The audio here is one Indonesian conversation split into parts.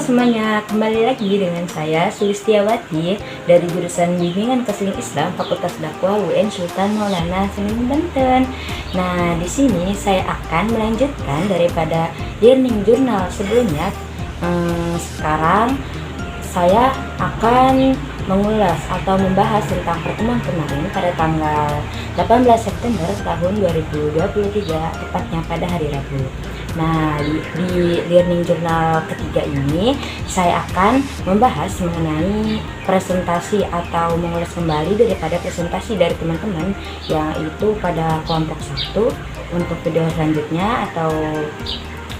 semuanya, kembali lagi dengan saya Sulistiawati dari jurusan Bimbingan Kesehatan Islam Fakultas Dakwah UIN Sultan Maulana Hasanuddin Banten. Nah, di sini saya akan melanjutkan daripada learning journal sebelumnya. Sekarang saya akan mengulas atau membahas tentang pertemuan kemarin pada tanggal 18 September tahun 2023, tepatnya pada hari Rabu. Nah, di learning journal ketiga ini saya akan membahas mengenai presentasi atau mengulas kembali daripada presentasi dari teman-teman yang itu pada kelompok 1. Untuk video selanjutnya atau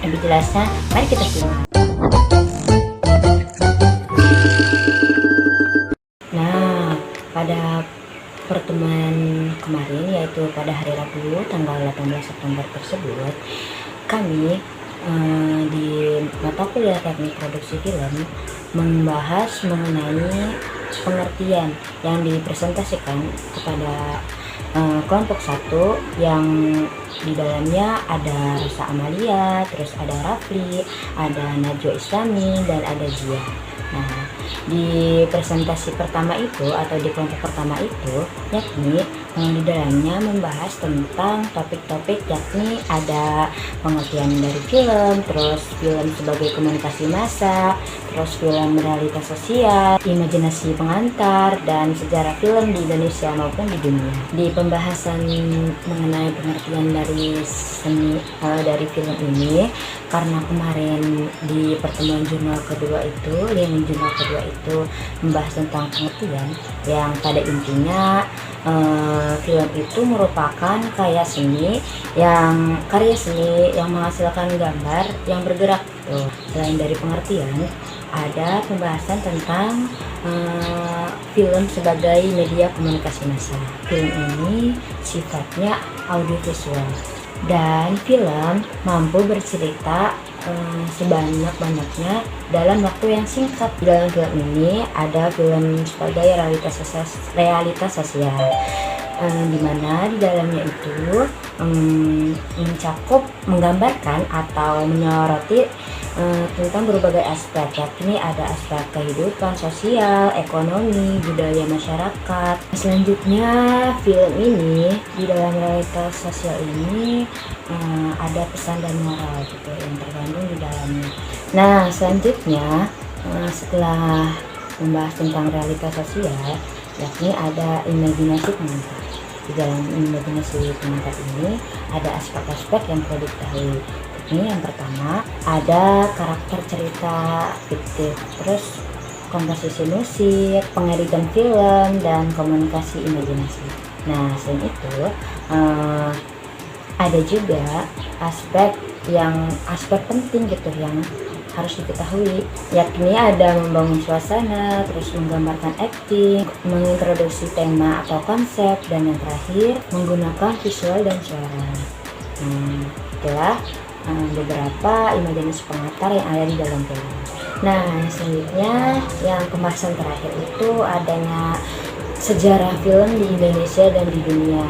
lebih jelasnya, mari kita simak. Nah, pada pertemuan kemarin, yaitu pada hari Rabu tanggal 18 September tersebut, kami di mata kuliah teknik produksi film membahas mengenai pengertian yang dipresentasikan kepada kelompok 1 yang di dalamnya ada Rosa Amalia, terus ada Rafli, ada Najwa Islami, dan ada Zia. Nah, di presentasi pertama itu atau di kelompok pertama itu yakni di dalamnya membahas tentang topik-topik, yakni ada pengertian dari film, terus film sebagai komunikasi massa, terus film realitas sosial, imajinasi pengantar, dan sejarah film di Indonesia maupun di dunia. Di pembahasan mengenai pengertian dari seni dari film ini, karena kemarin di pertemuan jurnal kedua itu, membahas tentang pengertian yang pada intinya film itu merupakan karya seni yang menghasilkan gambar yang bergerak gitu. Selain dari pengertian, ada pembahasan tentang film sebagai media komunikasi massa. Film ini sifatnya audiovisual dan film mampu bercerita sebanyak-banyaknya dalam waktu yang singkat. Di dalam film ini ada film sebagai realitas sosial, di mana di dalamnya itu mencakup, menggambarkan atau menyoroti tentang berbagai aspek, yakni ada aspek kehidupan sosial, ekonomi, budaya masyarakat. Selanjutnya, film ini di dalam realitas sosial ini ada pesan dan moral gitu yang terkandung di dalamnya. Nah, selanjutnya setelah membahas tentang realitas sosial, yakni ada imajinasi pengantar. Di dalam imajinasi pengantar ini ada aspek-aspek yang perlu diketahui. Ini yang pertama, ada karakter cerita fiktif, terus komposisi musik, pengeditan film, dan komunikasi imajinasi. Nah, selain itu ada juga aspek penting gitu yang harus diketahui, yakni ada membangun suasana, terus menggambarkan acting, mengintroduksi tema atau konsep, dan yang terakhir menggunakan visual dan suara. Itulah beberapa imajinasi pengantar yang ada di dalam film. Nah, selanjutnya yang pembahasan terakhir itu adanya sejarah film di Indonesia dan di dunia,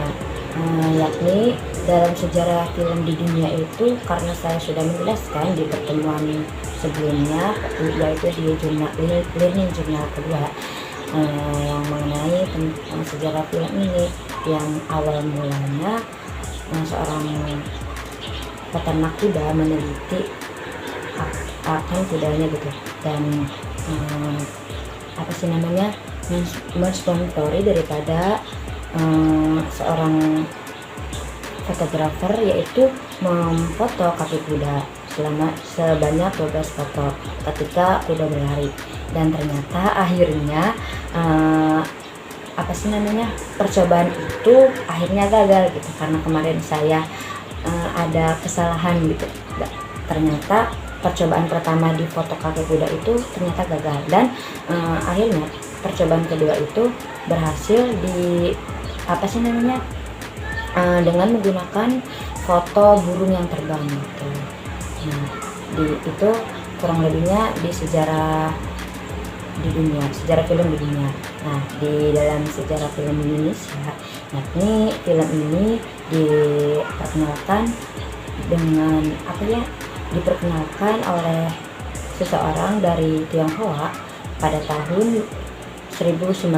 yakni dalam sejarah film di dunia itu, karena saya sudah menjelaskan di pertemuan sebelumnya, yaitu di learning journal kedua, yang mengenai tentang sejarah film ini, yang awal mulanya seorang peternak kuda meneliti akan kudanya gitu, dan mensponsori daripada seorang fotografer, yaitu memfoto kaki kuda sebanyak 12 foto ketika kuda berlari, dan ternyata akhirnya percobaan itu akhirnya gagal gitu, karena kemarin saya ada kesalahan gitu. Ternyata percobaan pertama di foto kaki kuda itu ternyata gagal, dan akhirnya percobaan kedua itu berhasil dengan menggunakan foto burung yang terbang gitu. Nah, itu kurang lebihnya di sejarah film di dunia. Nah, di dalam sejarah film Indonesia, yakni film ini diperkenalkan oleh seseorang dari Tionghoa pada tahun 1900,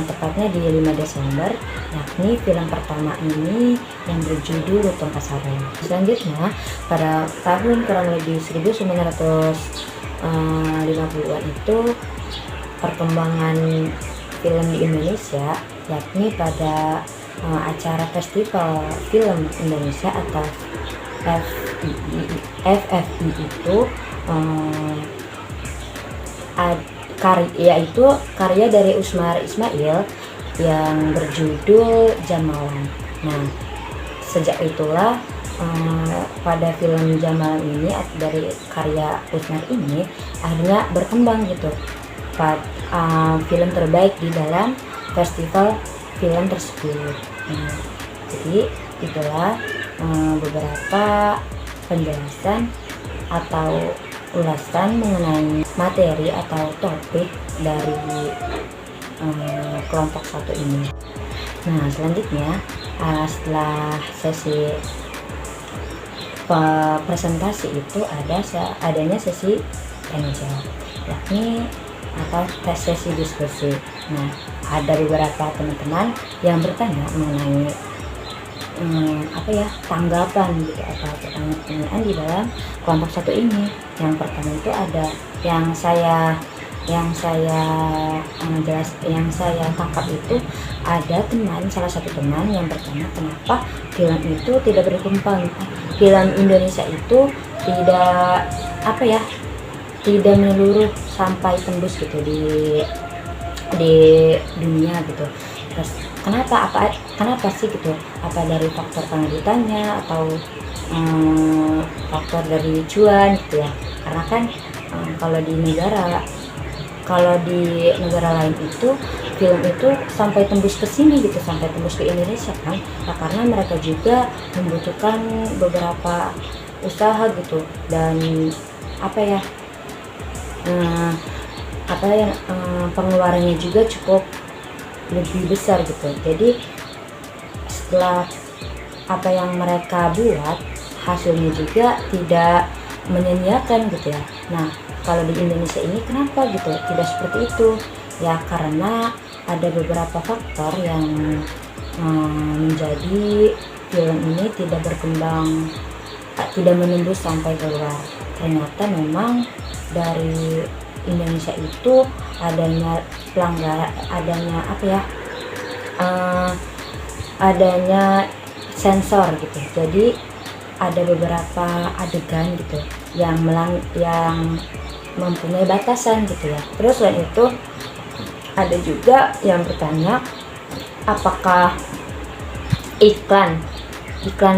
tepatnya di 5 Desember, yakni film pertama ini yang berjudul Lutung Kasarel. Selanjutnya pada tahun kurang lebih 1950-an itu perkembangan film di Indonesia, yakni pada acara Festival Film Indonesia atau FFI itu yaitu karya dari Usmar Ismail yang berjudul Jamalan. Nah, sejak itulah pada film Jamalan ini dari karya Usmar ini akhirnya berkembang gitu film terbaik di dalam festival film tersebut. Nah, jadi itulah beberapa penjelasan atau ulasan mengenai materi atau topik dari kelompok 1 ini. Nah, selanjutnya setelah sesi presentasi itu adanya sesi tanya jawab, yakni atau sesi diskusi. Nah, ada beberapa teman-teman yang bertanya mengenai tanggapan gitu atau pertanyaan di dalam kelompok 1 ini. Yang pertama itu ada yang saya tangkap itu ada salah satu teman yang bertanya kenapa film itu tidak berkembang, film Indonesia itu tidak menyeluruh sampai tembus gitu di dunia gitu. Terus kenapa sih gitu, apa dari faktor pendidikannya atau faktor dari cuan gitu ya, karena kan kalau di negara lain itu film itu sampai tembus ke sini gitu, sampai tembus ke Indonesia kan, nah, karena mereka juga membutuhkan beberapa usaha gitu dan pengeluarannya juga cukup lebih besar gitu. Jadi setelah apa yang mereka buat, hasilnya juga tidak menyanyiakan gitu ya. Nah, kalau di Indonesia ini kenapa gitu tidak seperti itu ya, karena ada beberapa faktor yang menjadi film ini tidak berkembang, tidak menembus sampai keluar. Ternyata memang dari Indonesia itu adanya pelanggaran, adanya sensor gitu. Jadi ada beberapa adegan gitu yang mempunyai batasan gitu ya. Terus selain itu ada juga yang bertanya apakah iklan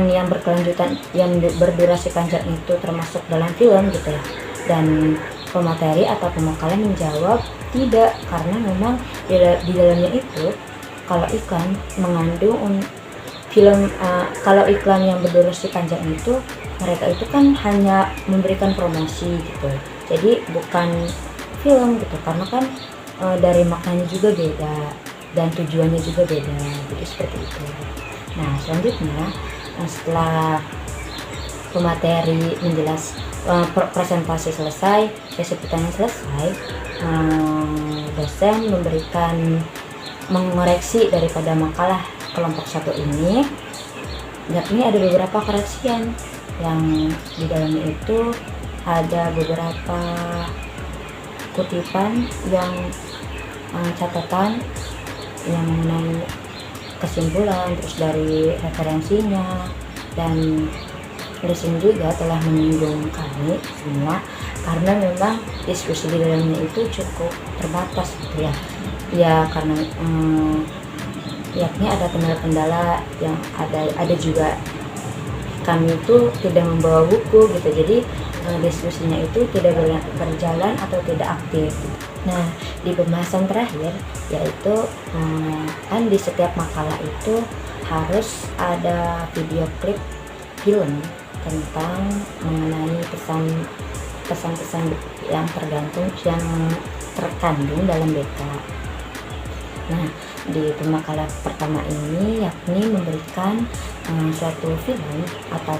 yang berkelanjutan yang berdurasi panjang itu termasuk dalam film gitu ya. Dan pemateri atau pemakalan menjawab tidak, karena memang di dalamnya itu kalau iklan mengandung kalau iklan yang berdurasi panjang itu mereka itu kan hanya memberikan promosi gitu, jadi bukan film gitu, karena kan dari maknanya juga beda dan tujuannya juga beda, jadi seperti itu. Nah, selanjutnya setelah pemateri presentasi selesai, sesi pertanyaan selesai, dosen mengoreksi daripada makalah kelompok 1 ini. Yakni ada beberapa koreksian yang di dalamnya itu ada beberapa kutipan yang catatan yang mengenai kesimpulan, terus dari referensinya, dan dosen juga telah menyinggung kami semua karena memang diskusi di dalamnya itu cukup terbatas gitu ya. Ya karena yakni ada kendala-kendala yang ada juga kami itu tidak membawa buku gitu, jadi diskusinya itu tidak berjalan atau tidak aktif. Nah, di pembahasan terakhir yaitu kan di setiap makalah itu harus ada video klip film tentang mengenai pesan-pesan yang terkandung dalam BK. Nah, di pemakalah pertama ini yakni memberikan suatu film atau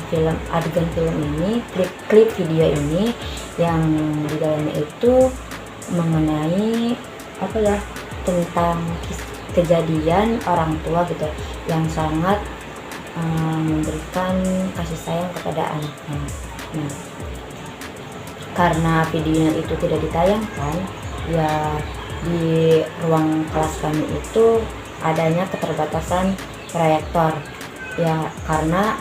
film adegan film ini, klip video ini yang di dalamnya itu mengenai apa ya, tentang kejadian orang tua gitu yang sangat memberikan kasih sayang kepada anaknya. Nah, karena videonya itu tidak ditayangkan, ya di ruang kelas kami itu adanya keterbatasan proyektor ya, karena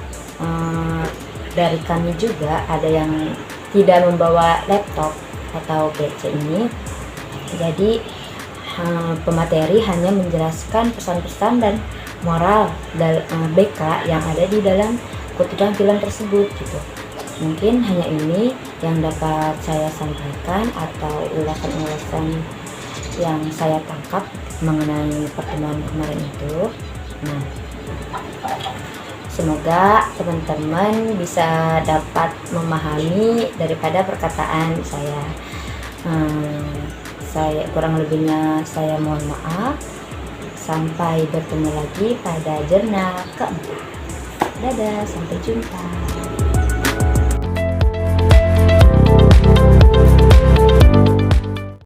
dari kami juga ada yang tidak membawa laptop atau PC ini, jadi pemateri hanya menjelaskan pesan-pesan dan moral BK yang ada di dalam kutipan film tersebut gitu. Mungkin hanya ini yang dapat saya sampaikan atau ulasan-ulasan yang saya tangkap mengenai pertemuan kemarin itu. Nah, semoga teman-teman bisa dapat memahami daripada perkataan saya. Saya kurang lebihnya saya mohon maaf. Sampai bertemu lagi pada jurnal keempat. Dadah, sampai jumpa.